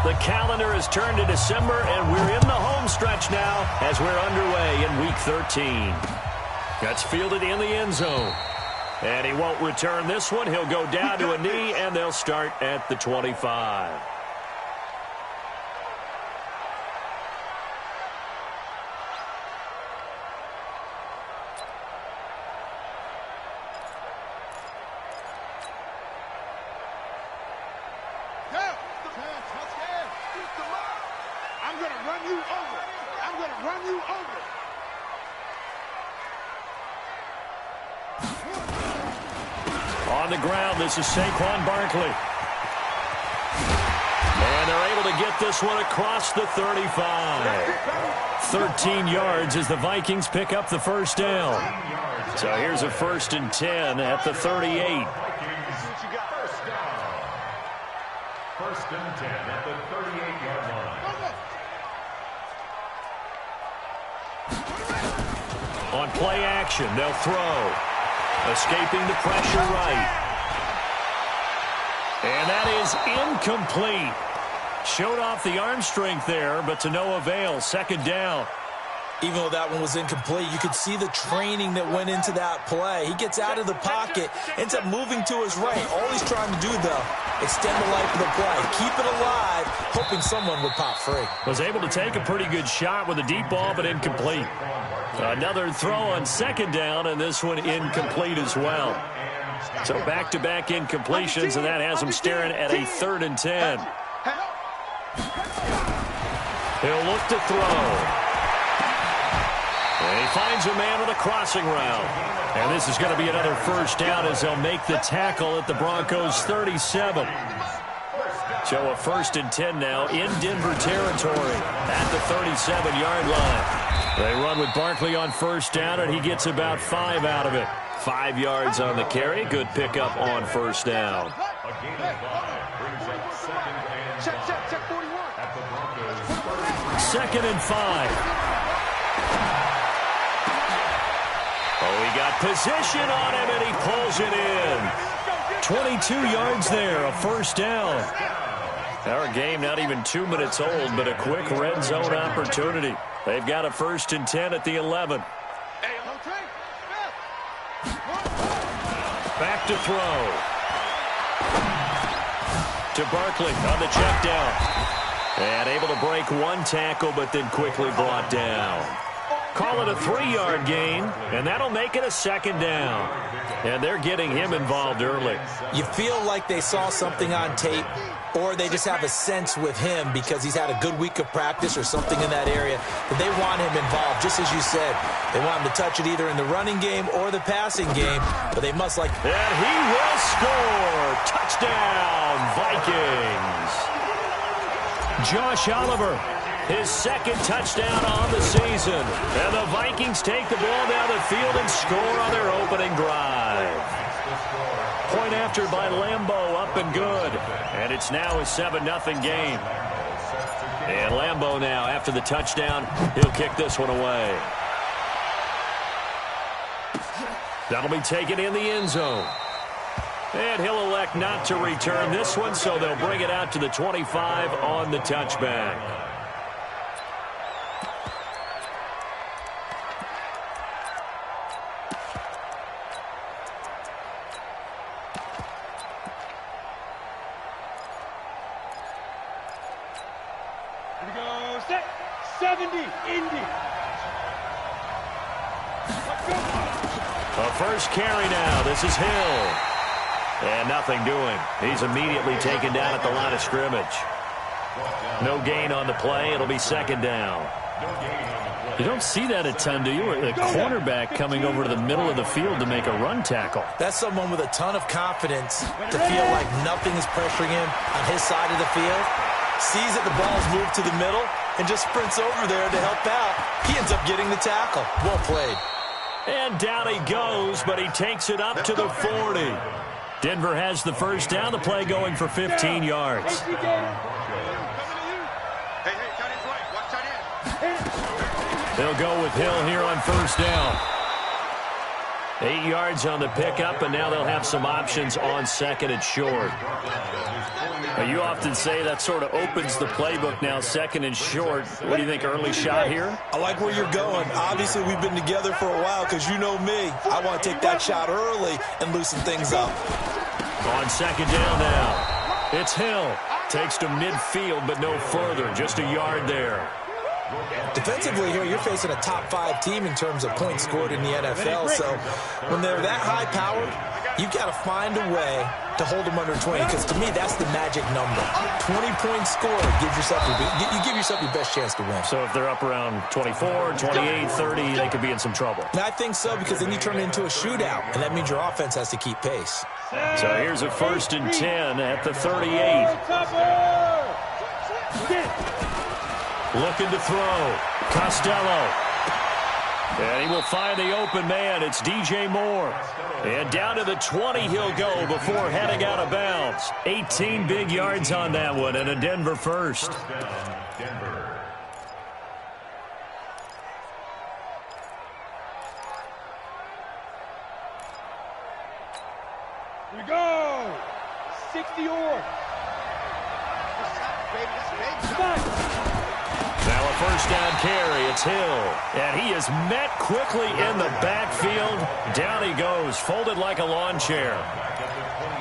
The calendar has turned to December, and we're in the home stretch now as we're underway in Week 13. That's fielded in the end zone. And he won't return this one. He'll go down to a knee, and they'll start at the 25. On the ground, this is Saquon Barkley. And they're able to get this one across the 35. 13 yards as the Vikings pick up the first down. So here's a 1st and 10 at the 38. 1st and 10 at the 38-yard line. On play action, they'll throw. Escaping the pressure right. And that is incomplete. Showed off the arm strength there, but to no avail. 2nd down. Even though that one was incomplete, you could see the training that went into that play. He gets out of the pocket, ends up moving to his right. All he's trying to do, though, extend the life of the play. Keep it alive, hoping someone would pop free. Was able to take a pretty good shot with a deep ball, but incomplete. Another throw on 2nd down, and this one incomplete as well. So back-to-back incompletions, and that has him staring at a 3rd and 10. He'll look to throw. And he finds a man with a crossing route. And this is going to be another 1st down as they'll make the tackle at the Broncos' 37. So a 1st and 10 now in Denver territory at the 37-yard line. They run with Barkley on 1st down, and he gets about 5 out of it. 5 yards on the carry. Good pickup on 1st down. Second and 5. Oh, he got position on him, and he pulls it in. 22 yards there, a 1st down. Our game not even 2 minutes old, but a quick red zone opportunity. They've got a 1st and 10 at the 11. Back to throw. To Barkley on the check down. And able to break one tackle, but then quickly brought down. Call it a 3-yard gain, and that'll make it a 2nd down. And they're getting him involved early. You feel like they saw something on tape, or they just have a sense with him because he's had a good week of practice or something in that area that they want him involved, just as you said. They want him to touch it either in the running game or the passing game, but they must like... And he will score! Touchdown, Vikings! Josh Oliver, his 2nd touchdown on the season. And the Vikings take the ball down the field and score on their opening drive. Point after by Lambeau, up and good. And it's now a 7-0 game. And Lambeau now, after the touchdown, he'll kick this one away. That'll be taken in the end zone. And he'll elect not to return this one, so they'll bring it out to the 25 on the touchback. Here we go, set, 70, Indy. A 1st carry now. This is Hill. And nothing doing. He's immediately taken down at the line of scrimmage. No gain on the play. It'll be 2nd down. You don't see that a ton, do you? A cornerback coming over to the middle of the field to make a run tackle. That's someone with a ton of confidence to feel like nothing is pressuring him on his side of the field. Sees that the ball's moved to the middle and just sprints over there to help out. He ends up getting the tackle. Well played. And down he goes, but he takes it up to the 40. Denver has the 1st down, the play going for 15 yards. They'll go with Hill here on 1st down. 8 yards on the pickup, and now they'll have some options on second and short. You often say that sort of opens the playbook now, second and short. What do you think, early shot here? I like where you're going. Obviously, we've been together for a while because you know me. I want to take that shot early and loosen things up. On second down now, it's Hill. Takes to midfield, but no further. Just a yard there. Defensively here, you're facing a top-5 team in terms of points scored in the NFL. So when they're that high-powered, you've got to find a way to hold them under 20, because to me, that's the magic number. 20 points scored, you give yourself your best chance to win. So if they're up around 24, 28, 30, they could be in some trouble. And I think so, because then you turn it into a shootout, and that means your offense has to keep pace. So here's a 1st and 10 at the 38. Looking to throw. Costello. And he will find the open man. It's DJ Moore. And down to the 20 he'll go before heading out of bounds. 18 big yards on that one, and a Denver first. Here we go. 60 or. Now a 1st down carry. It's Hill. And he is met quickly in the backfield. Down he goes, folded like a lawn chair.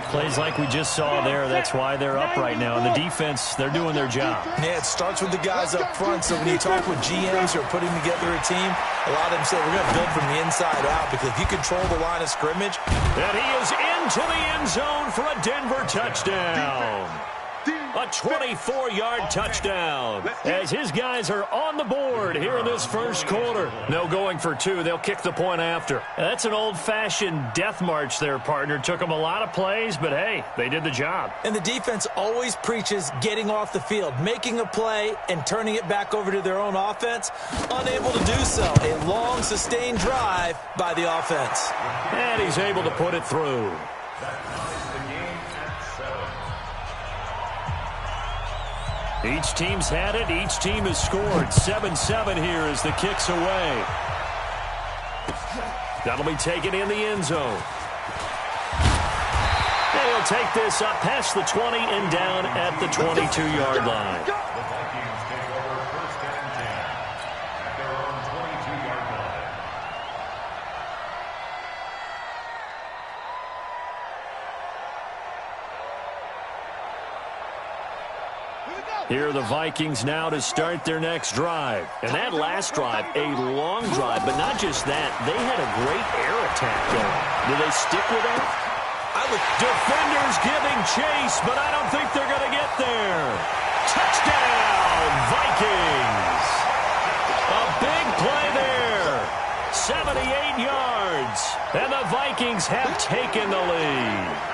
Plays like we just saw there. That's why they're up right now. And the defense, they're doing their job. Yeah, it starts with the guys up front. So when you talk with GMs who are putting together a team, a lot of them say we're going to build from the inside out, because if you control the line of scrimmage. And he is into the end zone for a Denver touchdown. A 24-yard touchdown as his guys are on the board here in this first quarter. No going for 2. They'll kick the point after. That's an old-fashioned death march there, partner. Took them a lot of plays, but, hey, they did the job. And the defense always preaches getting off the field, making a play, and turning it back over to their own offense. Unable to do so. A long, sustained drive by the offense. And he's able to put it through. Each team's had it. Each team has scored. 7-7 here as the kick's away. That'll be taken in the end zone. And he'll take this up past the 20 and down at the 22-yard line. Here are the Vikings now to start their next drive. And that last drive, a long drive, but not just that. They had a great air attack going. Do they stick with that? Defenders giving chase, but I don't think they're going to get there. Touchdown, Vikings. A big play there. 78 yards. And the Vikings have taken the lead.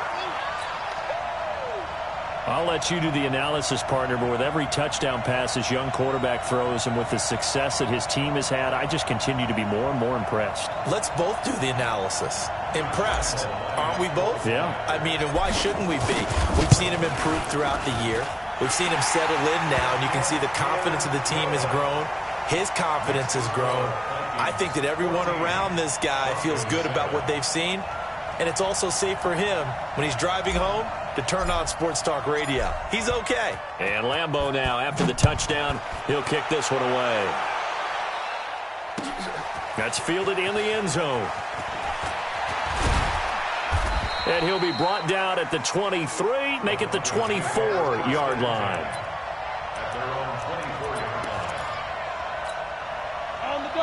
I'll let you do the analysis, partner, but with every touchdown pass this young quarterback throws and with the success that his team has had, I just continue to be more and more impressed. Let's both do the analysis. Impressed. Aren't we both? Yeah. I mean, and why shouldn't we be? We've seen him improve throughout the year. We've seen him settle in now, and you can see the confidence of the team has grown. His confidence has grown. I think that everyone around this guy feels good about what they've seen, and it's also safe for him when he's driving home to turn on Sports Talk Radio. He's okay. And Lambeau now, after the touchdown, he'll kick this one away. That's fielded in the end zone. And he'll be brought down at the 23, make it the 24-yard line.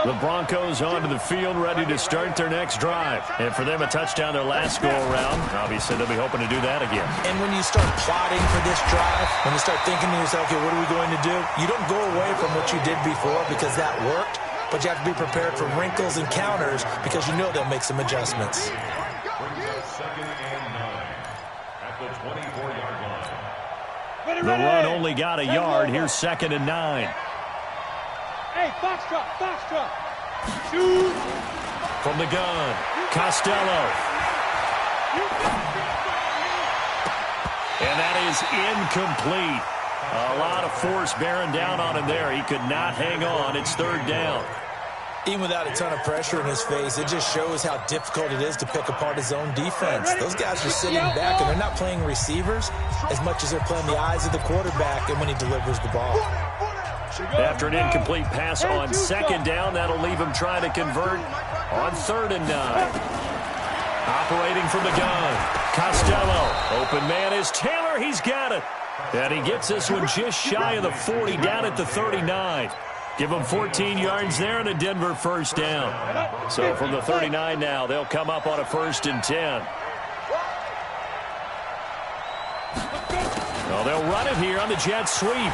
The Broncos onto the field, ready to start their next drive. And for them, a touchdown their last go-around. Obviously, they'll be hoping to do that again. And when you start plotting for this drive, when you start thinking to yourself, okay, what are we going to do? You don't go away from what you did before because that worked, but you have to be prepared for wrinkles and counters because you know they'll make some adjustments. The run only got a yard. Here's 2nd and 9. Hey, foxtrot. Shoot. From the gun, Costello. And that is incomplete. A lot of force bearing down on him there. He could not hang on. It's 3rd down. Even without a ton of pressure in his face, it just shows how difficult it is to pick apart his own defense. Those guys are sitting back, and they're not playing receivers as much as they're playing the eyes of the quarterback and when he delivers the ball. After an incomplete pass on second down, that'll leave him trying to convert on 3rd and 9. Operating from the gun, Costello. Open man is Taylor. He's got it. And he gets this one just shy of the 40, down at the 39. Give them 14 yards there and a Denver first down. So from the 39 now, they'll come up on a 1st and 10. Well, they'll run it here on the jet sweep.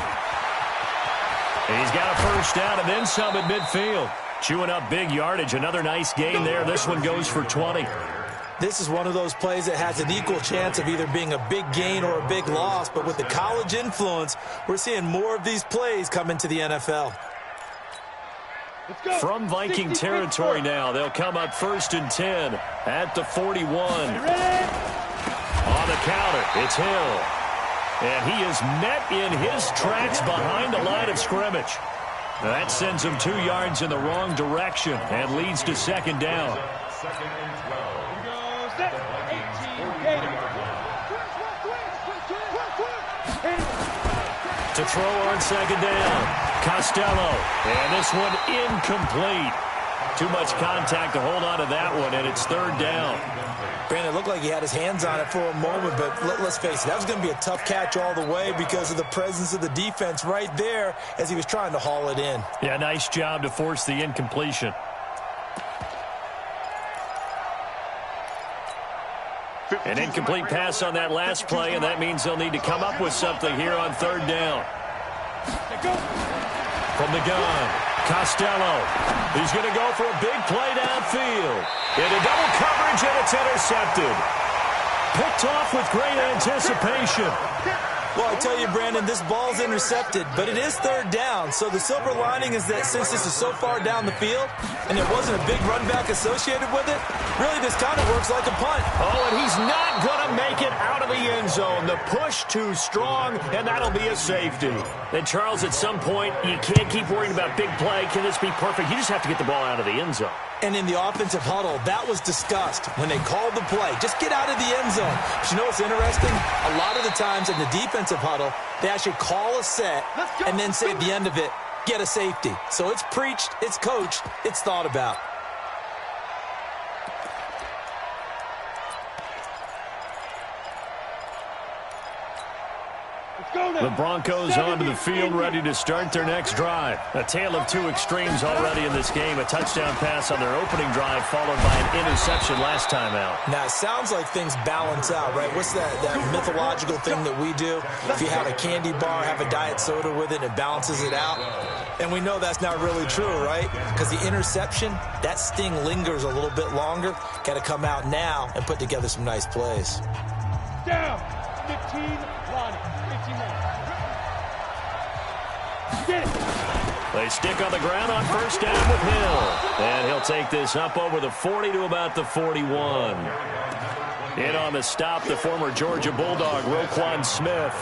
He's got a first down and then some at midfield. Chewing up big yardage. Another nice gain there. This one goes for 20. This is one of those plays that has an equal chance of either being a big gain or a big loss. But with the college influence, we're seeing more of these plays come into the NFL. From Viking territory now, they'll come up 1st and 10 at the 41. On the counter, it's Hill. And he is met in his tracks behind the line of scrimmage. That sends him 2 yards in the wrong direction and leads to 2nd down. To throw on 2nd down. Costello, and this one incomplete. Too much contact to hold on to that one, and it's 3rd down. Brandon, it looked like he had his hands on it for a moment, but let's face it, that was going to be a tough catch all the way because of the presence of the defense right there as he was trying to haul it in. Yeah, nice job to force the incompletion. An incomplete pass on that last play, and that means they'll need to come up with something here on 3rd down. From the gun, Costello. He's going to go for a big play downfield. Into double coverage, and it's intercepted. Picked off with great anticipation. Well, I tell you, Brandon, this ball's intercepted, but it is 3rd down. So the silver lining is that since this is so far down the field and there wasn't a big run back associated with it, really this kind of works like a punt. Oh, and he's not going to make it out of the end zone. The push too strong, and that'll be a safety. Then, Charles, at some point, you can't keep worrying about big play. Can this be perfect? You just have to get the ball out of the end zone. And in the offensive huddle, that was discussed when they called the play. Just get out of the end zone. But you know what's interesting? A lot of the times in the defensive huddle, they actually call a set and then say at the end of it, get a safety. So it's preached, it's coached, it's thought about. The Broncos onto the field, ready to start their next drive. A tale of 2 extremes already in this game. A touchdown pass on their opening drive, followed by an interception last time out. Now, it sounds like things balance out, right? What's that mythological thing that we do? If you have a candy bar, have a diet soda with it, it balances it out. And we know that's not really true, right? Because the interception, that sting lingers a little bit longer. Got to come out now and put together some nice plays. Down. 15, line. 15 more. Get it. They stick on the ground on 1st down with Hill. And he'll take this up over the 40 to about the 41. In on the stop, the former Georgia Bulldog, Roquan Smith.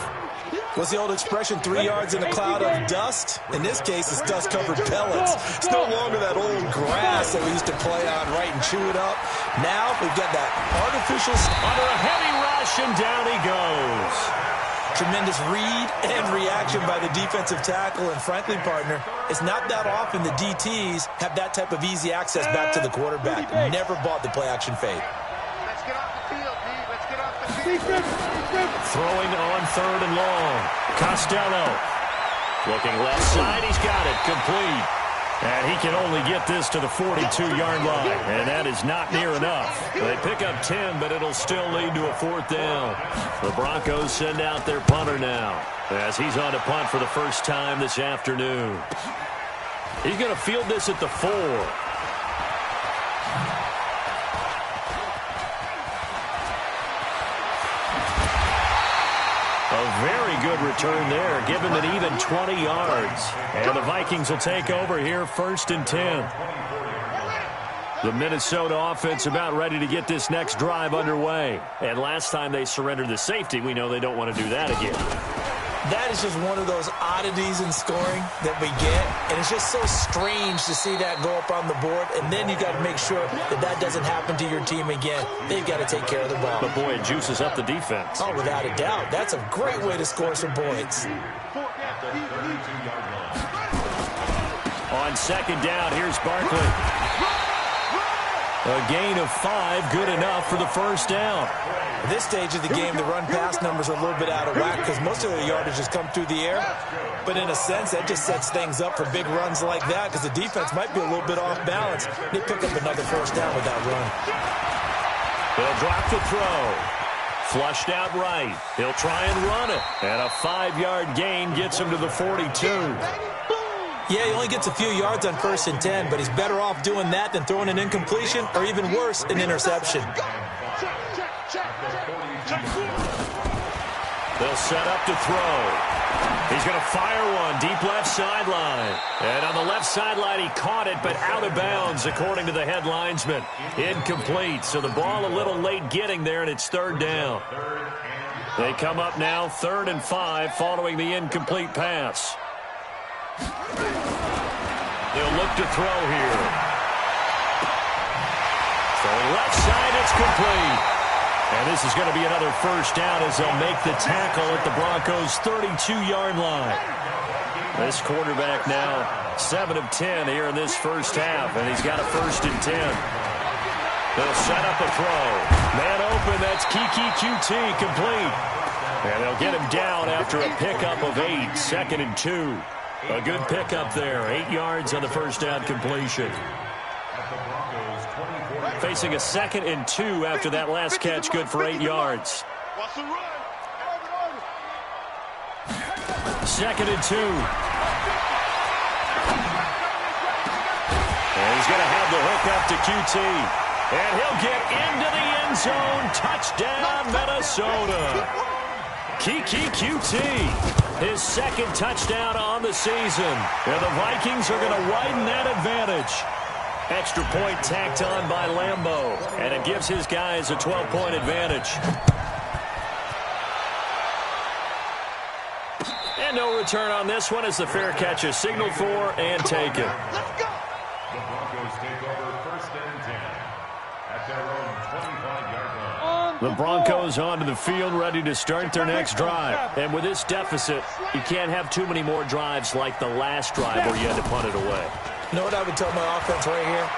What's the old expression, 3 yards in a cloud of dust? In this case, it's dust-covered pellets. It's no longer that old grass that we used to play on, right, and chew it up. Now we've got that artificial... Under a heavy rush, and down he goes. Tremendous read and reaction by the defensive tackle, and frankly, partner, it's not that often the DTs have that type of easy access back to the quarterback. Never bought the play-action fade. Let's get off the field, D. Let's get off the field. Throwing on 3rd and long. Costello. Looking left side. He's got it. Complete. And he can only get this to the 42-yard line. And that is not near enough. They pick up 10, but it'll still lead to a 4th down. The Broncos send out their punter now, as he's on to punt for the first time this afternoon. He's going to field this at the 4. A very good return there, giving an even 20 yards. And the Vikings will take over here 1st and 10. The Minnesota offense about ready to get this next drive underway. And last time they surrendered the safety, we know they don't want to do that again. That is just one of those oddities in scoring that we get, and it's just so strange to see that go up on the board, and then you got to make sure that that doesn't happen to your team again. They've got to take care of the ball. But, boy, it juices up the defense. Oh, without a doubt. That's a great way to score some points. On second down, here's Barkley. A gain of 5, good enough for the first down. At this stage of the game, the run-pass numbers are a little bit out of whack because most of their yardage has come through the air. But in a sense, that just sets things up for big runs like that because the defense might be a little bit off balance. They pick up another first down with that run. They'll drop the throw. Flushed out right. He'll try and run it. And a 5-yard gain gets him to the 42. Yeah, he only gets a few yards on 1st and 10, but he's better off doing that than throwing an incompletion or even worse, an interception. They'll set up to throw. He's going to fire one deep left sideline. And on the left sideline, he caught it, but out of bounds, according to the head linesman. Incomplete, so the ball a little late getting there, and it's 3rd down. They come up now 3rd and 5 following the incomplete pass. They'll look to throw here. Throwing left side, it's complete. And this is going to be another first down as they'll make the tackle at the Broncos' 32-yard line. This quarterback now 7 of 10 here in this first half, and he's got a 1st and 10. They'll set up a throw. Man open, that's Kiki QT complete. And they'll get him down after a pickup of 8, 2nd and 2. A good pickup there, 8 yards on the first down completion. Facing a 2nd and 2 after that last catch, good for 8 yards. 2nd and 2. And he's going to have the hook up to QT. And he'll get into the end zone. Touchdown, Minnesota. Kiki QT, his 2nd touchdown on the season. And the Vikings are going to widen that advantage. Extra point tacked on by Lambeau, and it gives his guys a 12-point advantage. And no return on this one as the fair catch is signaled for and taken. Let's go. The Broncos take over 1st and 10 at their own 25-yard line. The Broncos onto the field, ready to start their next drive. And with this deficit, you can't have too many more drives like the last drive where you had to punt it away. You know what I would tell my offense right here?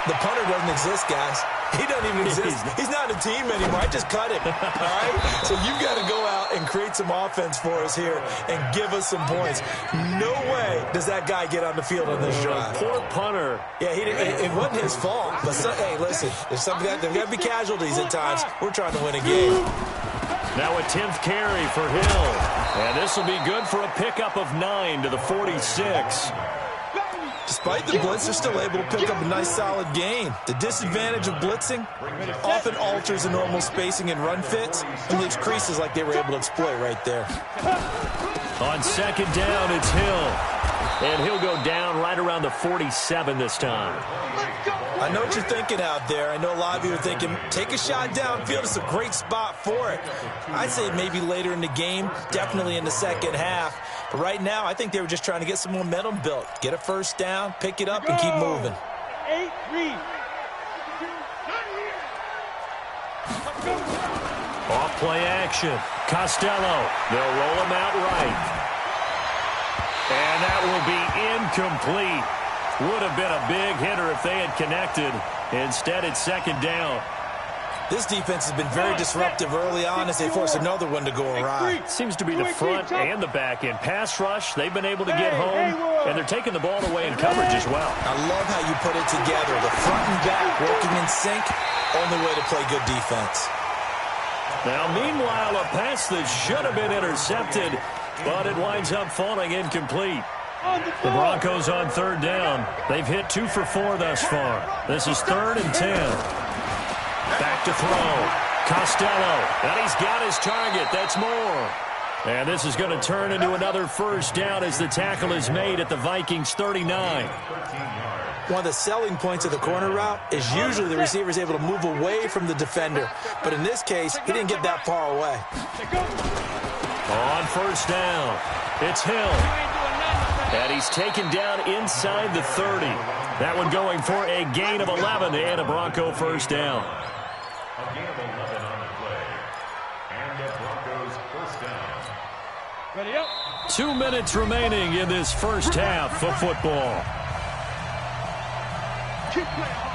The punter doesn't exist, guys. He doesn't even exist. He's not a team anymore. I just cut him. All right? So you've got to go out and create some offense for us here and give us some points. No way does that guy get on the field on this drive. Poor punter. Yeah, it wasn't his fault. But hey, listen, there's got to be casualties at times. We're trying to win a game. Now a 10th carry for Hill. And this will be good for a pickup of 9 to the 46. Despite the blitz, they're still able to pick up a nice, solid gain. The disadvantage of blitzing often alters the normal spacing and run fits and leaves creases like they were able to exploit right there. On 2nd down, it's Hill. And he'll go down right around the 47 this time. I know what you're thinking out there. I know a lot of you are thinking, take a shot downfield. It's a great spot for it. I'd say maybe later in the game, definitely in the second half. But right now, I think they were just trying to get some momentum built. Get a first down, pick it up, and keep moving. 8-3. Off play action. Costello. They'll roll him out right. And that will be incomplete. Would have been a big hitter if they had connected. Instead, it's 2nd down. This defense has been very disruptive early on as they force another one to go awry. Seems to be the front and the back end. Pass rush, they've been able to get home, and they're taking the ball away in coverage as well. I love how you put it together. The front and back working in sync, only way to play good defense. Now, meanwhile, a pass that should have been intercepted, but it winds up falling incomplete. The Broncos on 3rd down. They've hit 2 for 4 thus far. This is 3rd and 10. Back to throw. Costello. And he's got his target. That's more. And this is going to turn into another first down as the tackle is made at the Vikings 39. One of the selling points of the corner route is usually the receiver is able to move away from the defender. But in this case, he didn't get that far away. On first down, it's Hill. And he's taken down inside the 30. That one going for a gain of 11 and a Bronco first down. A gain of 11 on the play. And the Broncos first down. Ready up. 2 minutes remaining in this first half of football. Keep playing hard.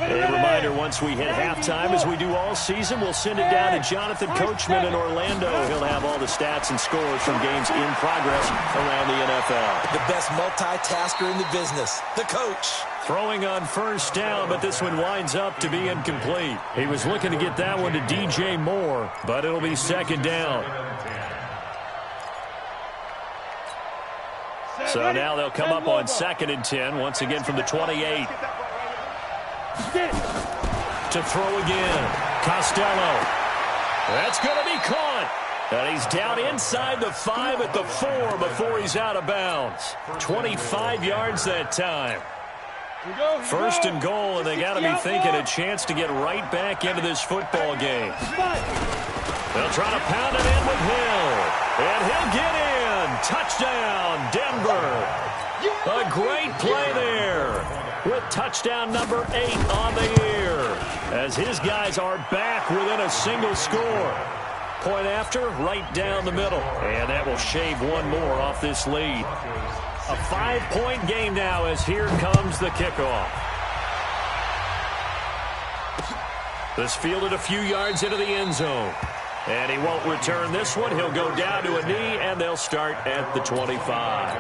A reminder, once we hit halftime, as we do all season, we'll send it down to Jonathan Coachman in Orlando. He'll have all the stats and scores from games in progress around the NFL. The best multitasker in the business, the coach. Throwing on first down, but this one winds up to be incomplete. He was looking to get that one to DJ Moore, but it'll be second down. So now they'll come up on 2nd and 10, once again from the 28. To throw again. Costello. That's going to be caught. And he's down inside the 5 at the 4 before he's out of bounds. 25 yards that time. First and goal, and they got to be thinking a chance to get right back into this football game. They'll try to pound it in with Hill. And he'll get in. Touchdown, Denver. A great play there, with touchdown number 8 on the year, as his guys are back within a single score. Point after, right down the middle, and that will shave one more off this lead. A 5-point game now, as here comes the kickoff. This fielded a few yards into the end zone, and he won't return this one. He'll go down to a knee, and they'll start at the 25.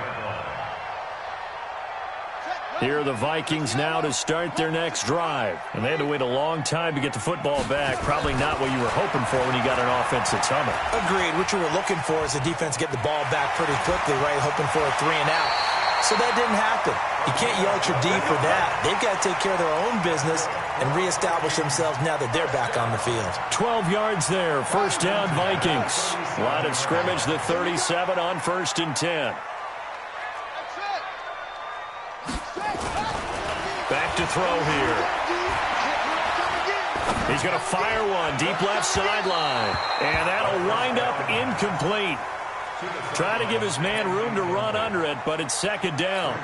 Here are the Vikings now to start their next drive. And they had to wait a long time to get the football back. Probably not what you were hoping for when you got an offense that's humming. Agreed. What you were looking for is the defense get the ball back pretty quickly, right? Hoping for a 3 and out. So that didn't happen. You can't yell at your D for that. They've got to take care of their own business and reestablish themselves now that they're back on the field. 12 yards there. First down, Vikings. Line of scrimmage, the 37 on 1st and 10. Back to throw here. He's going to fire one deep left sideline. And that'll wind up incomplete. Trying to give his man room to run under it, but it's second down.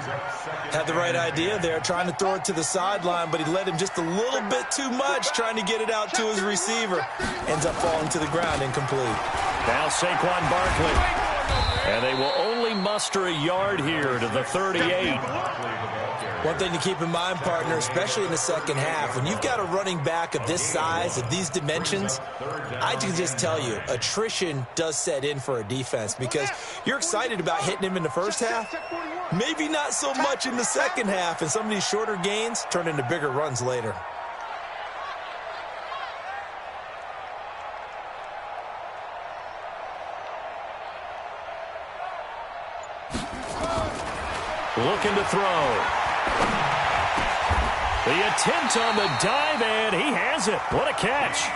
Had the right idea there, trying to throw it to the sideline, but he led him just a little bit too much, trying to get it out to his receiver. Ends up falling to the ground, incomplete. Now Saquon Barkley. And they will only muster a yard here to the 38. One thing to keep in mind, partner, especially in the second half, when you've got a running back of this size, of these dimensions, I can just tell you, attrition does set in for a defense because you're excited about hitting him in the first half, maybe not so much in the second half, and some of these shorter gains turn into bigger runs later. Looking to throw. The attempt on the dive, and he has it. What a catch.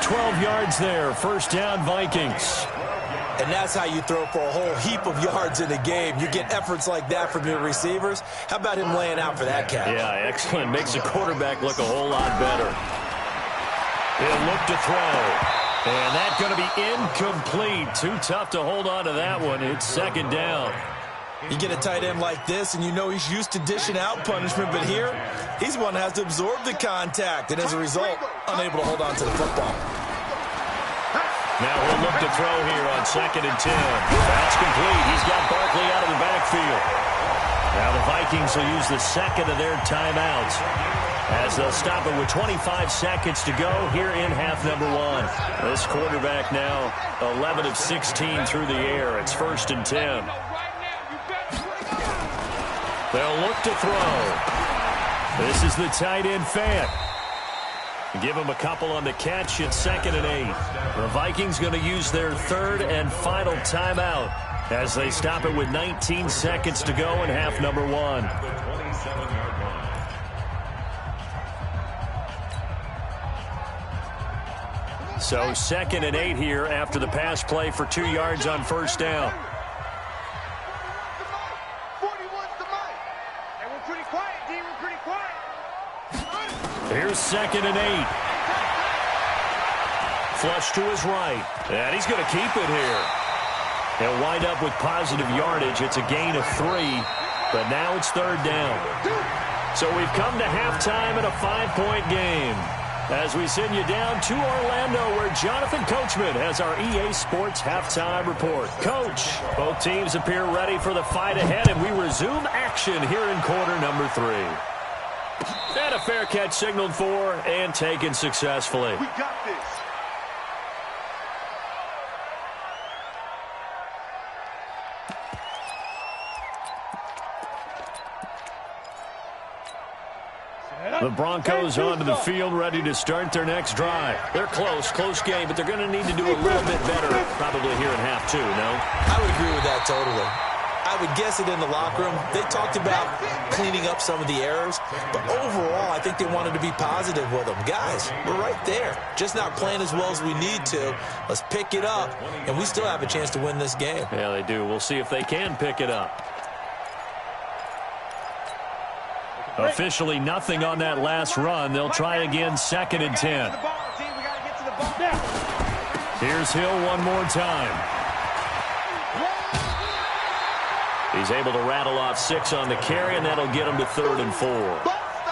12 yards there. First down, Vikings. And that's how you throw for a whole heap of yards in a game. You get efforts like that from your receivers. How about him laying out for that catch? Yeah, excellent. Makes the quarterback look a whole lot better. He'll look to throw. And that's going to be incomplete. Too tough to hold on to that one. It's second down. You get a tight end like this, and you know he's used to dishing out punishment, but here, he's one that has to absorb the contact, and as a result, unable to hold on to the football. Now he'll look to throw here on 2nd and 10. That's complete. He's got Barkley out of the backfield. Now the Vikings will use the second of their timeouts as they'll stop it with 25 seconds to go here in half number 1. This quarterback now 11 of 16 through the air. It's 1st and 10. They'll look to throw. This is the tight end, Fant. Give him a couple on the catch at 2nd and 8. The Vikings going to use their third and final timeout as they stop it with 19 seconds to go in half number 1. So 2nd and 8 here after the pass play for 2 yards on first down. Hey, we're pretty quiet, D. Here's 2nd and 8. Flush to his right. And he's going to keep it here. He'll wind up with positive yardage. It's a gain of 3, but now it's 3rd down. So we've come to halftime in a 5-point game. As we send you down to Orlando, where Jonathan Coachman has our EA Sports halftime report. Coach, both teams appear ready for the fight ahead, and we resume action here in quarter number 3. And a fair catch signaled for and taken successfully. We got this. The Broncos onto the field, ready to start their next drive. They're close game, but they're going to need to do a little bit better probably here in half 2, no? I would agree with that totally. I would guess it in the locker room. They talked about cleaning up some of the errors, but overall, I think they wanted to be positive with them. Guys, we're right there. Just not playing as well as we need to. Let's pick it up, and we still have a chance to win this game. Yeah, they do. We'll see if they can pick it up. Officially nothing on that last run. They'll try again, 2nd and 10. Here's Hill one more time. He's able to rattle off 6 on the carry, and that'll get him to 3rd and 4.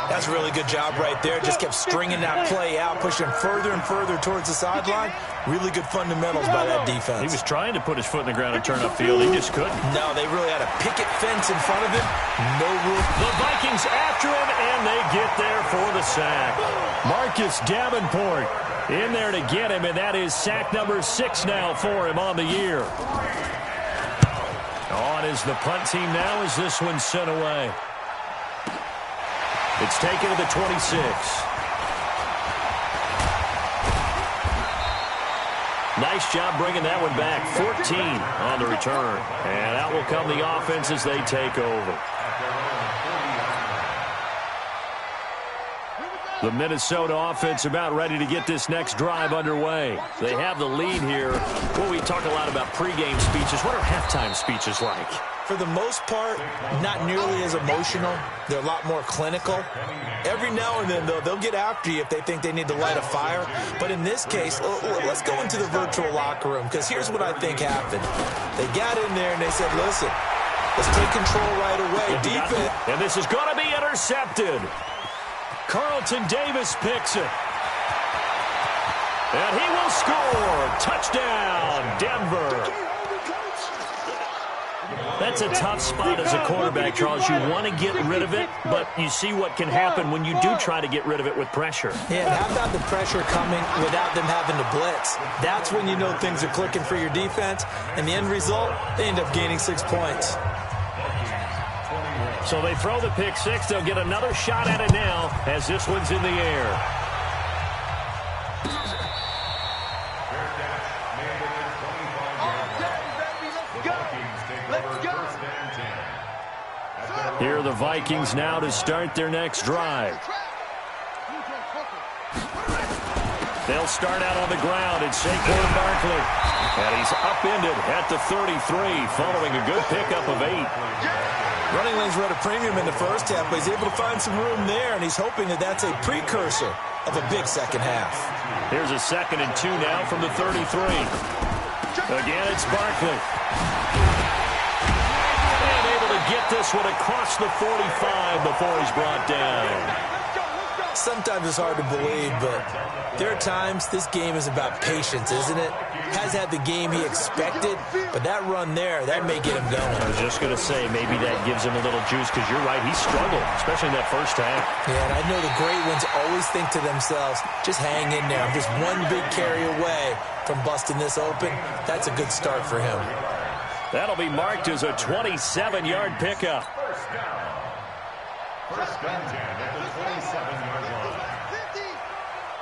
That's a really good job right there. Just kept stringing that play out, pushing further and further towards the sideline. Really good fundamentals by that defense. He was trying to put his foot in the ground and turn upfield. He just couldn't. No, they really had a picket fence in front of him. No room. The Vikings after him, and they get there for the sack. Marcus Davenport in there to get him, and that is sack number 6 now for him on the year. On is the punt team now as this one's sent away. It's taken to the 26. Nice job bringing that one back. 14 on the return. And out will come the offense as they take over. The Minnesota offense about ready to get this next drive underway. They have the lead here. Well, we talk a lot about pregame speeches. What are halftime speeches like? For the most part, not nearly as emotional. They're a lot more clinical. Every now and then, though, they'll get after you if they think they need to light a fire. But in this case, let's go into the virtual locker room, because here's what I think happened. They got in there and they said, listen, let's take control right away. Defense. And this is going to be intercepted. Carlton Davis picks it. And he will score. Touchdown, Denver. That's a tough spot as a quarterback, Charles. You want to get rid of it, but you see what can happen when you do try to get rid of it with pressure. Yeah, how about the pressure coming without them having to blitz? That's when you know things are clicking for your defense, and the end result, they end up gaining 6 points. So they throw the pick 6. They'll get another shot at it now as this one's in the air. Here are the Vikings now to start their next drive. They'll start out on the ground. It's Saquon Barkley. And he's upended at the 33 following a good pickup of 8. Running lanes were at a premium in the first half, but he's able to find some room there, and he's hoping that that's a precursor of a big second half. Here's a 2nd and 2 now from the 33. Again, it's Barkley. And able to get this one across the 45 before he's brought down. Sometimes it's hard to believe, but there are times this game is about patience, isn't it? Has had the game he expected, but that run there, that may get him going. I was just going to say, maybe that gives him a little juice, because you're right, he struggled, especially in that first half. Yeah, and I know the great ones always think to themselves, just hang in there. I'm just one big carry away from busting this open. That's a good start for him. That'll be marked as a 27-yard pickup. First and 10 at the 27-yard line.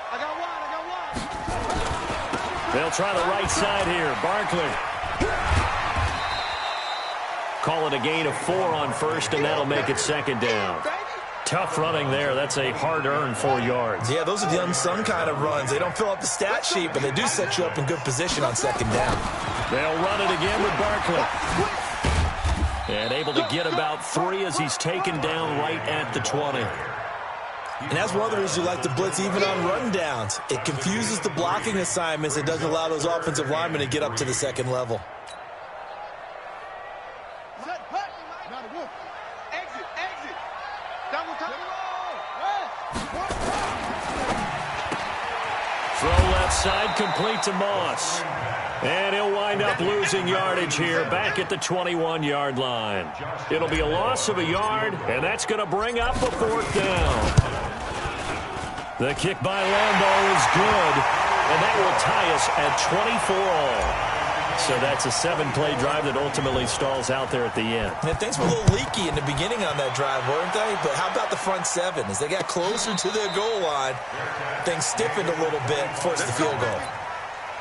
I got one. They'll try the right side here. Barkley. Call it a gain of 4 on first, and that'll make it 2nd down. Tough running there. That's a hard-earned 4 yards. Yeah, those are the unsung kind of runs. They don't fill up the stat sheet, but they do set you up in good position on 2nd down. They'll run it again with Barkley. And able to get about 3 as he's taken down right at the 20. And that's one of the reasons you like to blitz even on rundowns. It confuses the blocking assignments. It doesn't allow those offensive linemen to get up to the second level. Throw left side, complete to Moss. And he'll wind up losing yardage here back at the 21-yard line. It'll be a loss of a yard, and that's going to bring up a fourth down. The kick by Lambeau is good, and that will tie us at 24 all. So that's a 7-play drive that ultimately stalls out there at the end. And things were a little leaky in the beginning on that drive, weren't they? But how about the front seven? As they got closer to their goal line, things stiffened a little bit, forced the field goal.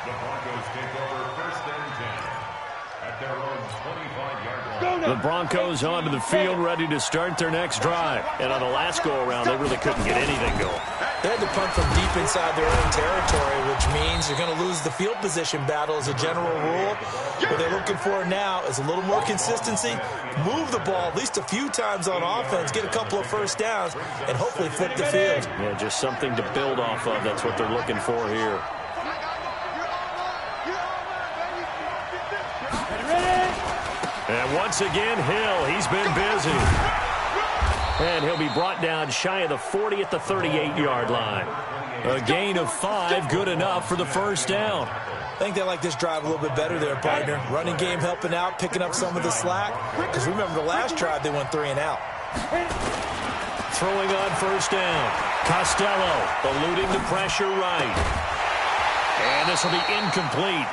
The Broncos take over first and 10 at their own 25-yard line. The Broncos onto the field, ready to start their next drive. And on the last go-around, they really couldn't get anything going. They had to punt from deep inside their own territory, which means you're going to lose the field position battle as a general rule. What they're looking for now is a little more consistency, move the ball at least a few times on offense, get a couple of first downs, and hopefully flip the field. Yeah, just something to build off of. That's what they're looking for here. And once again, Hill, he's been busy. And he'll be brought down shy of the 40 at the 38-yard line. A gain of 5, good enough for the first down. I think they like this drive a little bit better there, partner. Running game helping out, picking up some of the slack. Because remember, the last drive, they went 3 and out. Throwing on first down. Costello eluding the pressure right. And this will be incomplete.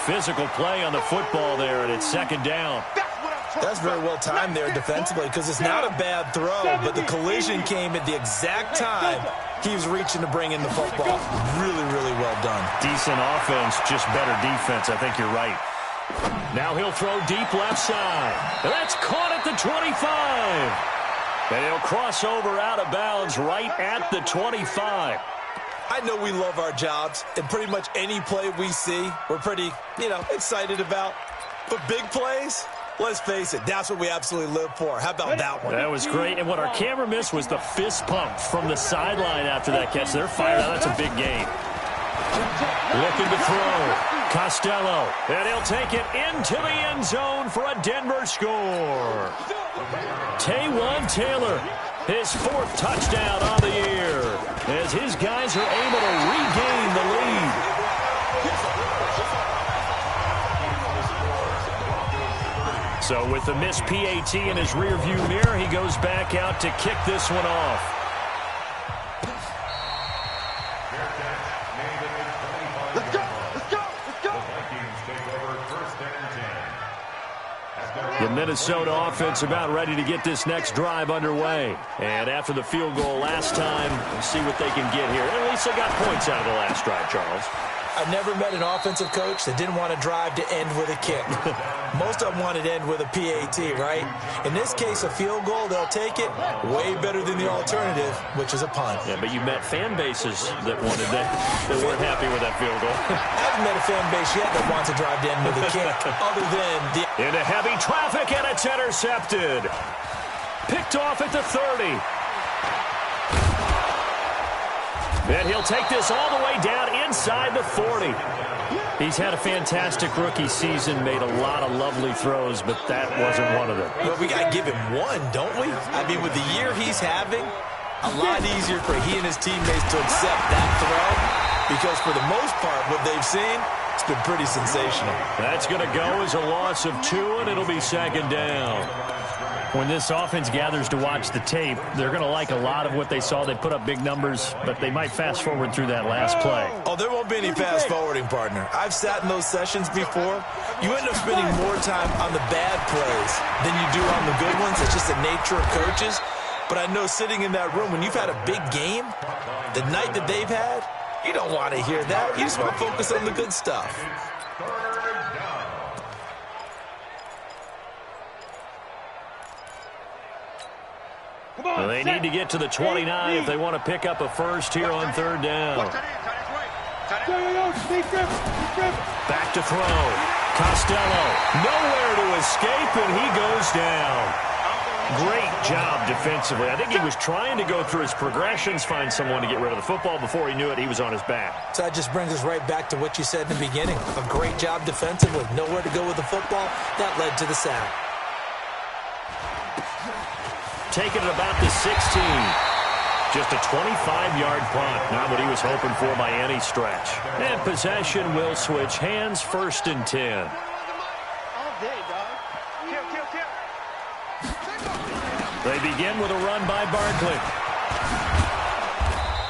Physical play on the football there, and it's second down. That's very well timed there defensively because it's not a bad throw, but the collision came at the exact time he was reaching to bring in the football. Really, really well done. Decent offense, just better defense. I think you're right. Now he'll throw deep left side. And that's caught at the 25. And he'll cross over out of bounds right at the 25. I know we love our jobs, and pretty much any play we see, we're pretty, excited about. But big plays, let's face it, that's what we absolutely live for. How about that one? That was great. And what our camera missed was the fist pump from the sideline after that catch. They're fired out. That's a big gain. Looking to throw. Costello. And he'll take it into the end zone for a Denver score. Taywan Taylor, his 4th touchdown on the year, as his guys are able to regain the lead. So with the missed PAT in his rearview mirror, he goes back out to kick this one off. Let's go! Let's go! Let's go! The Vikings take over first and 10. The Minnesota offense about ready to get this next drive underway. And after the field goal last time, we'll see what they can get here. At least they got points out of the last drive, Charles. I've never met an offensive coach that didn't want to drive to end with a kick. Most of them wanted to end with a PAT, right? In this case, a field goal, they'll take it. Way better than the alternative, which is a punt. Yeah, but you met fan bases that wanted that weren't happy with that field goal. I haven't met a fan base yet that wants to drive to end with a kick, other than the... Into heavy traffic, and it's intercepted. Picked off at the 30. And he'll take this all the way down inside the 40. He's had a fantastic rookie season, made a lot of lovely throws, but that wasn't one of them. Well, we got to give him one, don't we? I mean, with the year he's having, a lot easier for he and his teammates to accept that throw, because for the most part, what they've seen, it's been pretty sensational. That's going to go as a loss of 2, and it'll be second down. When this offense gathers to watch the tape, they're going to like a lot of what they saw. They put up big numbers, but they might fast forward through that last play. Oh, there won't be any fast forwarding, partner. I've sat in those sessions before. You end up spending more time on the bad plays than you do on the good ones. It's just the nature of coaches. But I know sitting in that room, when you've had a big game, the night that they've had, you don't want to hear that. You just want to focus on the good stuff. Well, they need to get to the 29 if they want to pick up a first here on third down. Back to throw. Costello, nowhere to escape, and he goes down. Great job defensively. I think he was trying to go through his progressions, find someone to get rid of the football. Before he knew it, he was on his back. So that just brings us right back to what you said in the beginning. A great job defensively. Nowhere to go with the football. That led to the sack. Taking it about the 16. Just a 25-yard punt. Not what he was hoping for by any stretch. And possession will switch hands, 1st and 10. All day, dog. Kill. They begin with a run by Barkley.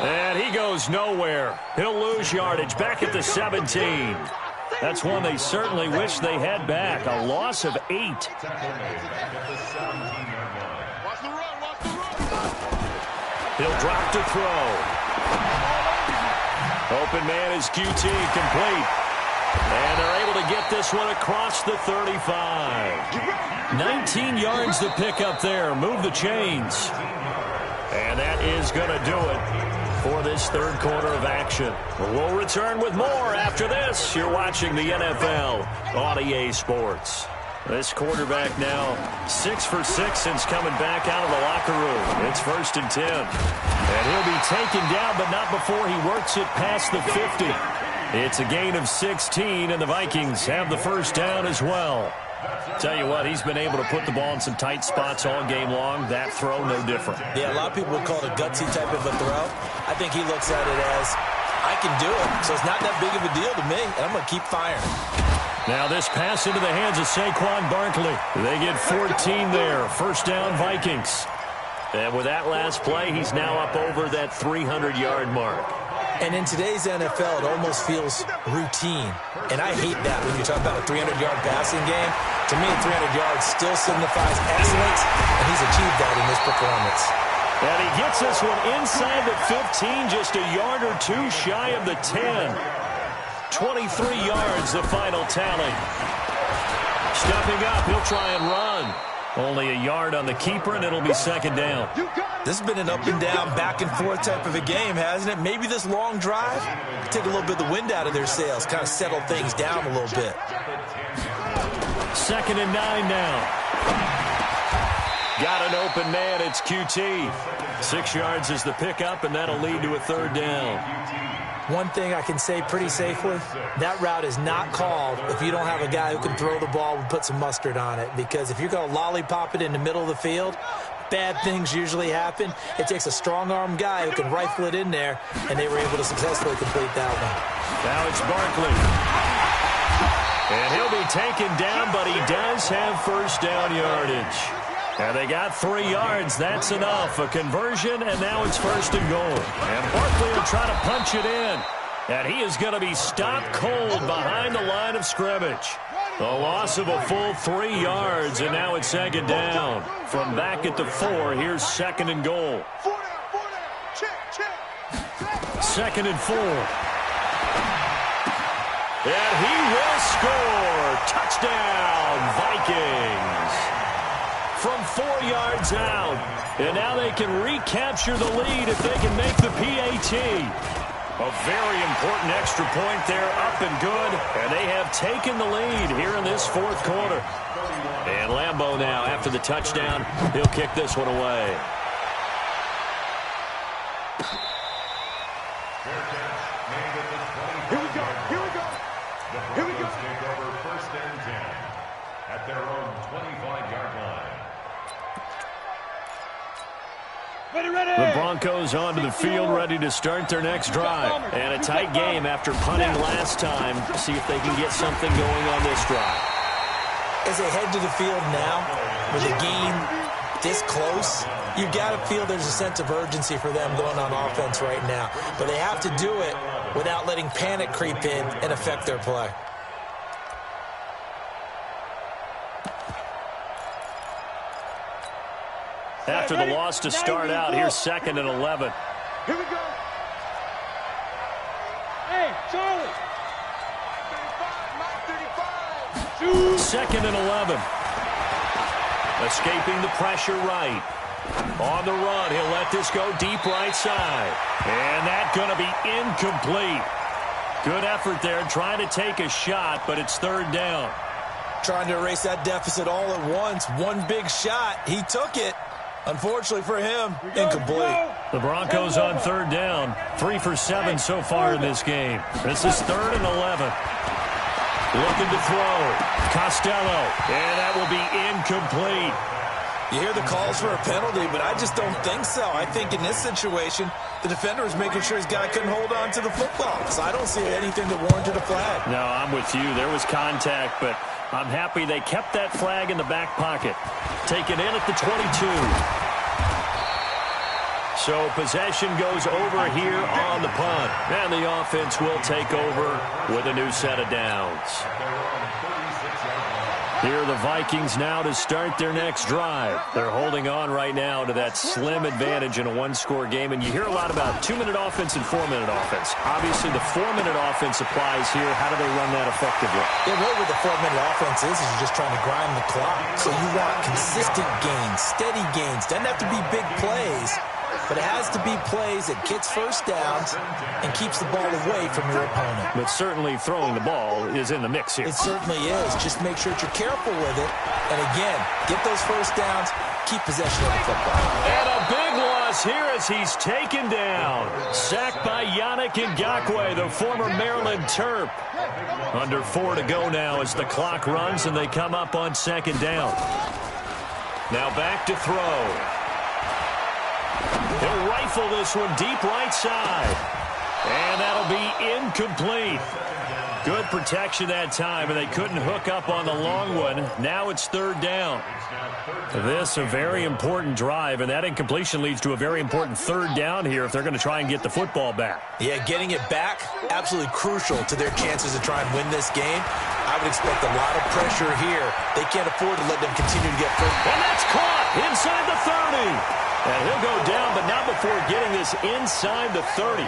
And he goes nowhere. He'll lose yardage back at the 17. That's one they certainly wish they had back. A loss of 8. He'll drop to throw. Open man is QT, complete. And they're able to get this one across the 35. 19 yards to pick up there. Move the chains. And that is going to do it for this third quarter of action. We'll return with more after this. You're watching the NFL on EA Sports. This quarterback now 6 for 6 since coming back out of the locker room. It's 1st and 10. And he'll be taken down, but not before he works it past the 50. It's a gain of 16, and the Vikings have the first down as well. Tell you what, he's been able to put the ball in some tight spots all game long. That throw, no different. Yeah, a lot of people would call it a gutsy type of a throw. I think he looks at it as, I can do it, so it's not that big of a deal to me, and I'm going to keep firing. Now this pass into the hands of Saquon Barkley. They get 14 there. First down, Vikings. And with that last play, he's now up over that 300-yard mark. And in today's NFL, it almost feels routine. And I hate that when you talk about a 300-yard passing game. To me, 300 yards still signifies excellence, and he's achieved that in this performance. And he gets this one inside the 15, just a yard or two shy of the 10. 23 yards, the final tally. Stepping up, he'll try and run. Only a yard on the keeper, and it'll be 2nd down. This has been an up-and-down, back-and-forth type of a game, hasn't it? Maybe this long drive take a little bit of the wind out of their sails, kind of settle things down a little bit. 2nd and 9 now. Got an open man, it's QT. 6 yards is the pickup, and that'll lead to a 3rd down. One thing I can say pretty safely, that route is not called if you don't have a guy who can throw the ball and put some mustard on it. Because if you're going to lollipop it in the middle of the field, bad things usually happen. It takes a strong-arm guy who can rifle it in there, and they were able to successfully complete that one. Now it's Barkley. And he'll be taken down, but he does have first down yardage. And they got 3 yards. That's enough. A conversion, and now it's 1st and goal. And Barkley will try to punch it in. And he is going to be stopped cold behind the line of scrimmage. A loss of a full 3 yards, and now it's 2nd down. From back at the 4, here's 2nd and goal. 2nd and 4. And he will score. Touchdown, Vikings. From 4 yards out. And now they can recapture the lead if they can make the PAT. A very important extra point there, up and good. And they have taken the lead here in this 4th quarter. And Lambeau now, after the touchdown, he'll kick this one away. Here we go. The Broncos take over 1st and 10 at their own 25-yard line. The Broncos onto the field, ready to start their next drive. And a tight game after punting last time. See if they can get something going on this drive. As they head to the field now, with the game this close, you've got to feel there's a sense of urgency for them going on offense right now. But they have to do it without letting panic creep in and affect their play. After the loss to start out, here's 2nd and 11. Here we go. Hey, Charlie. 2nd and 11. Escaping the pressure right. On the run, he'll let this go deep right side. And that's going to be incomplete. Good effort there trying to take a shot, but it's 3rd down. trying to erase that deficit all at once. One big shot. He took it. Unfortunately for him, incomplete. The Broncos on third down. 3 for 7 so far in this game. This is 3rd and 11. Looking to throw. Costello. And that will be incomplete. You hear the calls for a penalty, but I just don't think so. I think in this situation, the defender was making sure his guy couldn't hold on to the football. So I don't see anything that warranted a flag. No, I'm with you. There was contact, but I'm happy they kept that flag in the back pocket. Taken in at the 22. So possession goes over here on the punt. And the offense will take over with a new set of downs. Here are the Vikings now to start their next drive. They're holding on right now to that slim advantage in a one-score game. And you hear a lot about 2-minute offense and 4-minute offense. Obviously, the 4-minute offense applies here. How do they run that effectively? Yeah, really what the 4-minute offense is you're just trying to grind the clock. So you want consistent gains, steady gains. Doesn't have to be big plays, but it has to be plays that gets first downs and keeps the ball away from your opponent. But certainly throwing the ball is in the mix here. It certainly is. Just make sure that you're careful with it. And again, get those first downs, keep possession of the football. And a big loss here as he's taken down. Sacked by Yannick Ngakoue, the former Maryland Terp. Under 4 to go now as the clock runs and they come up on 2nd down. Now back to throw. He'll rifle this one deep right side. And that'll be incomplete. Good protection that time, and they couldn't hook up on the long one. Now it's 3rd down. This a very important drive, and that incompletion leads to a very important 3rd down here if they're going to try and get the football back. Yeah, getting it back, absolutely crucial to their chances to try and win this game. I would expect a lot of pressure here. They can't afford to let them continue to get first. And that's caught inside the 30. And he'll go down, but not before getting this inside the 30.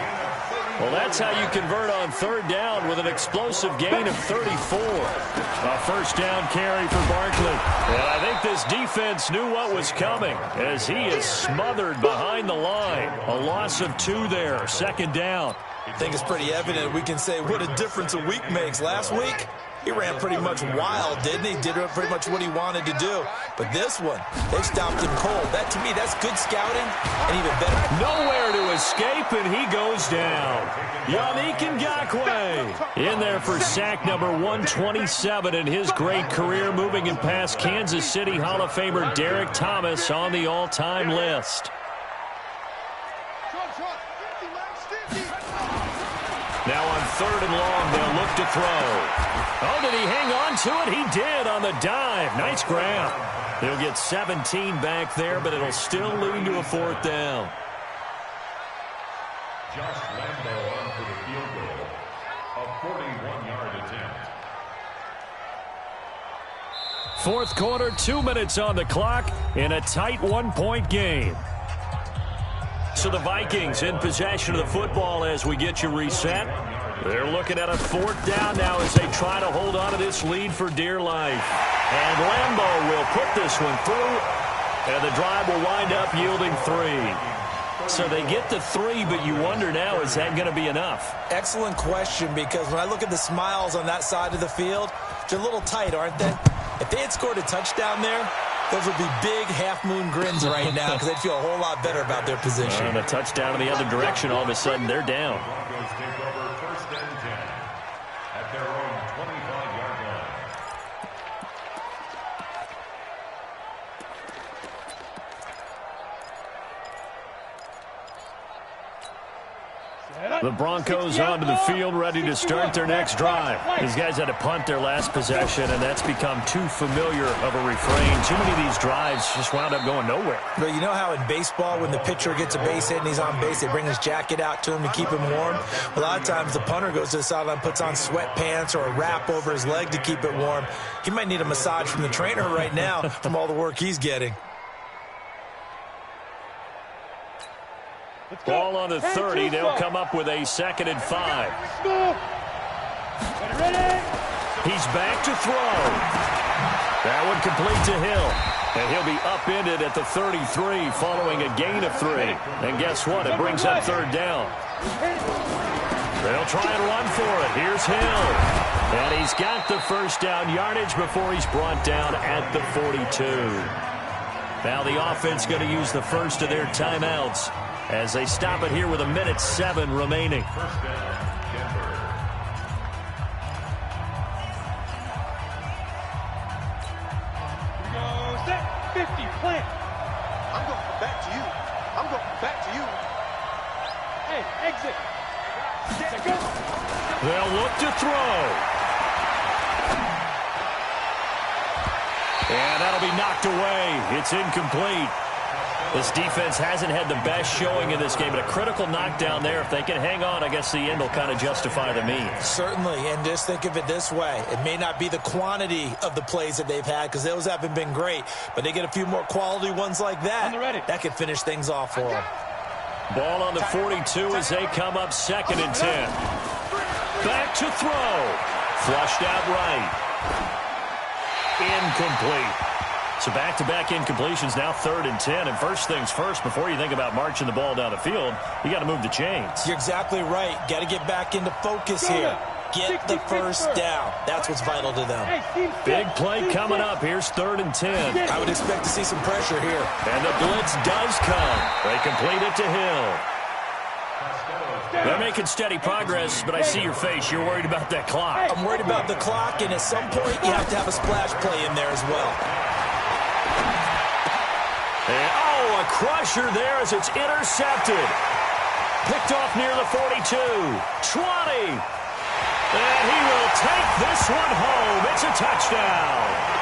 Well, that's how you convert on 3rd down with an explosive gain of 34. A first down carry for Barkley. And I think this defense knew what was coming as he is smothered behind the line. A loss of 2 there, 2nd down. I think it's pretty evident. We can say what a difference a week makes. Last week, he ran pretty much wild, didn't he? Did pretty much what he wanted to do. But this one, they stopped him cold. That, to me, that's good scouting and even better. Nowhere to escape, and he goes down. Yannick Ngakoue in there for sack number 127 in his great career, moving him past Kansas City Hall of Famer Derek Thomas on the all-time list. Now on 3rd and long, they'll look to throw. Oh, did he hang on to it? He did on the dive. Nice grab. He'll get 17 back there, but it'll still lead to a 4th down. Josh Lambo on for the field goal. A 41-yard attempt. 4th quarter, 2 minutes on the clock in a tight 1-point game. So the Vikings in possession of the football as we get you reset. They're looking at a 4th down now as they try to hold on to this lead for dear life. And Lambo will put this one through, and the drive will wind up yielding 3. So they get the 3, but you wonder now, is that going to be enough? Excellent question, because when I look at the smiles on that side of the field, they're a little tight, aren't they? If they had scored a touchdown there, those would be big half-moon grins right now because they'd feel a whole lot better about their position. And a touchdown in the other direction, all of a sudden they're down. Broncos take over 1st and 10 at their own 25-yard line. The Broncos onto the field, ready to start their next drive. These guys had to punt their last possession, and that's become too familiar of a refrain. Too many of these drives just wound up going nowhere. But you know how in baseball, when the pitcher gets a base hit and he's on base, they bring his jacket out to him to keep him warm? A lot of times the punter goes to the sideline, puts on sweatpants or a wrap over his leg to keep it warm. He might need a massage from the trainer right now from all the work he's getting. Ball on the 30. They'll come up with a 2nd and 5. He's back to throw. That one complete to Hill. And he'll be upended at the 33 following a gain of 3. And guess what? It brings up 3rd down. They'll try and run for it. Here's Hill. And he's got the first down yardage before he's brought down at the 42. Now the offense going to use the first of their timeouts as they stop it here with 1:07 remaining. First down, Denver. Here we go. Set. 50. Plant. I'm going back to you. I'm going back to you. Hey, exit. Set. Go. They'll look to throw. And that'll be knocked away. It's incomplete. This defense hasn't had the best showing in this game, but a critical knockdown there. If they can hang on, I guess the end will kind of justify the means. Certainly, and just think of it this way. It may not be the quantity of the plays that they've had because those haven't been great, but they get a few more quality ones like that. That could finish things off for them. Ball on the 42 as they come up 2nd and 10. Back to throw. Flushed out right. Incomplete. So back-to-back incompletions, now 3rd and 10. And first things first, before you think about marching the ball down the field, you got to move the chains. You're exactly right. Got to get back into focus here. Get the first down. That's what's vital to them. Big play coming up. Here's 3rd and 10. I would expect to see some pressure here. And the blitz does come. They complete it to Hill. They're making steady progress, but I see your face. You're worried about that clock. I'm worried about the clock, and at some point you have to have a splash play in there as well. And, a crusher there as it's intercepted. Picked off near the 42. 20. And he will take this one home. It's a touchdown.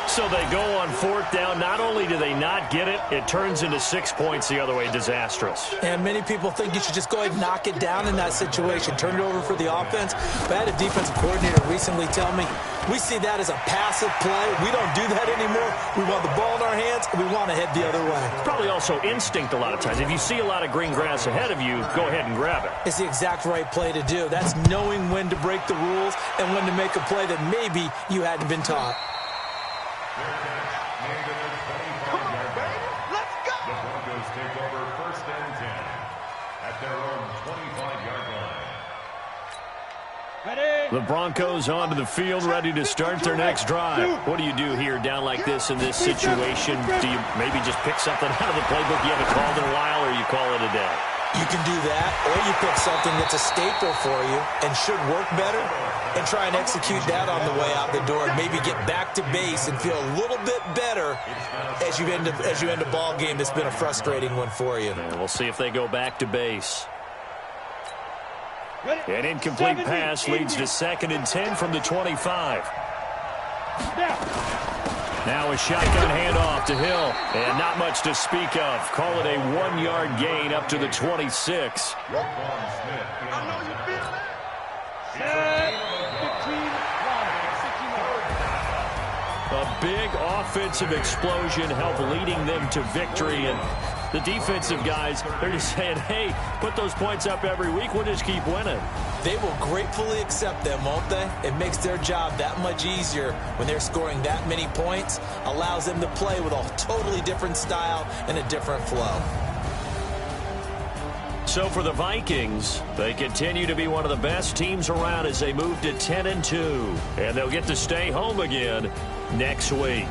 So they go on 4th down. Not only do they not get it, it turns into 6 points the other way. Disastrous. And many people think you should just go ahead and knock it down in that situation. Turn it over for the offense. But I had a defensive coordinator recently tell me, we see that as a passive play. We don't do that anymore. We want the ball in our hands, and we want to head the other way. Probably also instinct a lot of times. If you see a lot of green grass ahead of you, go ahead and grab it. It's the exact right play to do. That's knowing when to break the rules and when to make a play that maybe you hadn't been taught. Come on, baby. Let's go. The Broncos take over 1st and 10 at their own 25-yard line. Ready. The Broncos onto the field, ready to start their next drive. What do you do here down like this in this situation? Do you maybe just pick something out of the playbook you haven't called in a while, or you call it a day? You can do that, or you pick something that's a staple for you and should work better and try and execute that on the way out the door and maybe get back to base and feel a little bit better as you end a ball game that's been a frustrating one for you. And we'll see if they go back to base. An incomplete pass leads to 2nd and 10 from the 25. Now a shotgun handoff to Hill. And not much to speak of. Call it a 1-yard gain up to the 26. I know you feel that. A big offensive explosion helped leading them to victory. And the defensive guys, they're just saying, hey, put those points up every week. We'll just keep winning. They will gratefully accept them, won't they? It makes their job that much easier when they're scoring that many points. Allows them to play with a totally different style and a different flow. So for the Vikings, they continue to be one of the best teams around as they move to 10-2. And they'll get to stay home again next week.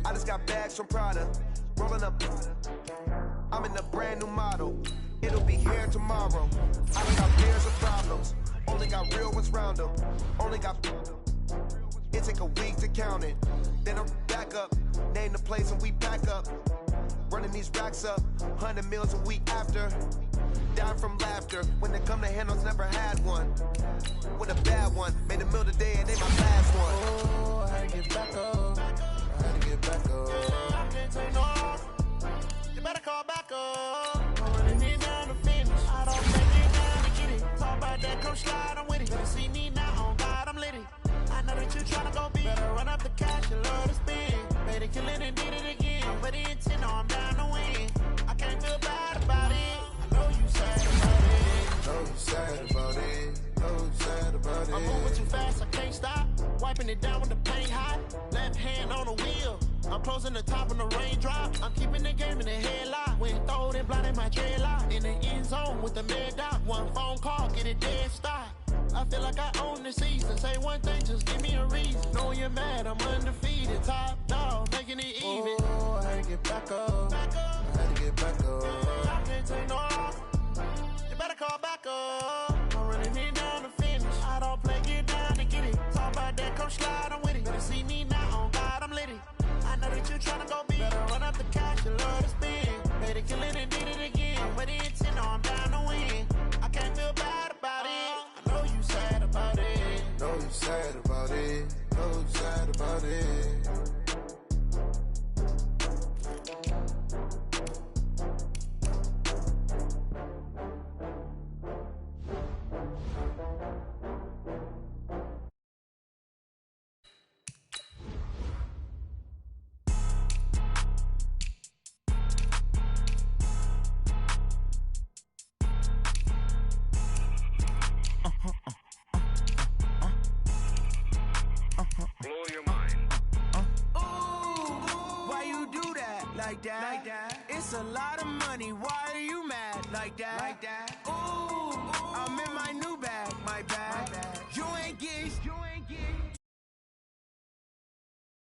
I just got bags from Prada, rolling up. I'm in a brand new model. It'll be here tomorrow. I don't got fears of problems. Only got real ones round them. Only got. It take a week to count it. Then I'm back up. Name the place and we back up. Running these racks up. 100 meals a week after. die from laughter. When they come to handles, never had one. With a bad one, made a meal today and they my last one. Oh, I had to get back up. I had to get back up. I can't take no off. You better call back up. I'm running it down to finish. I don't take it down to get it. Talk about that, come slide, I'm with it. Better see me now, on God, I'm lit it. I know that you tryna go big. Better run up the cash and love to spend. Made it, kill it, and did it again. But the intent, no, I'm down to win. I can't feel bad about it. I know you sad about it. Know you sad about it. Know you sad about it. I'm moving too fast, I can't stop. Wiping it down with the paint hot. Left hand on the wheel. I'm closing the top when the raindrop. I'm keeping the game in the headlock. When throwed and blinded my dreadlock. In the end zone with the mad dot. One phone call, get it dead stop. I feel like I own the season. Say one thing, just give me a reason. Knowing you're mad, I'm undefeated. Top dog, making it even. Oh, I had to get back up. I had to get back up. I can't take no off. You better call back up. I'm running it down to finish. I don't play, get down to get it. Talk about that, come slide, I'm with it. Better see me now, on God, I'm lit it. I know that you tryna go big. Better run up the cash, you love to spend. Made it, kill it, and did it again. But the intent, no, I'm down to win. I can't feel bad about it. I know you sad about it. Know you sad about it. Know you sad about it. Blow your mind. Why you do that? Like that? It's a lot of money. Why are you mad? Like that? Ooh, I'm in my new bag.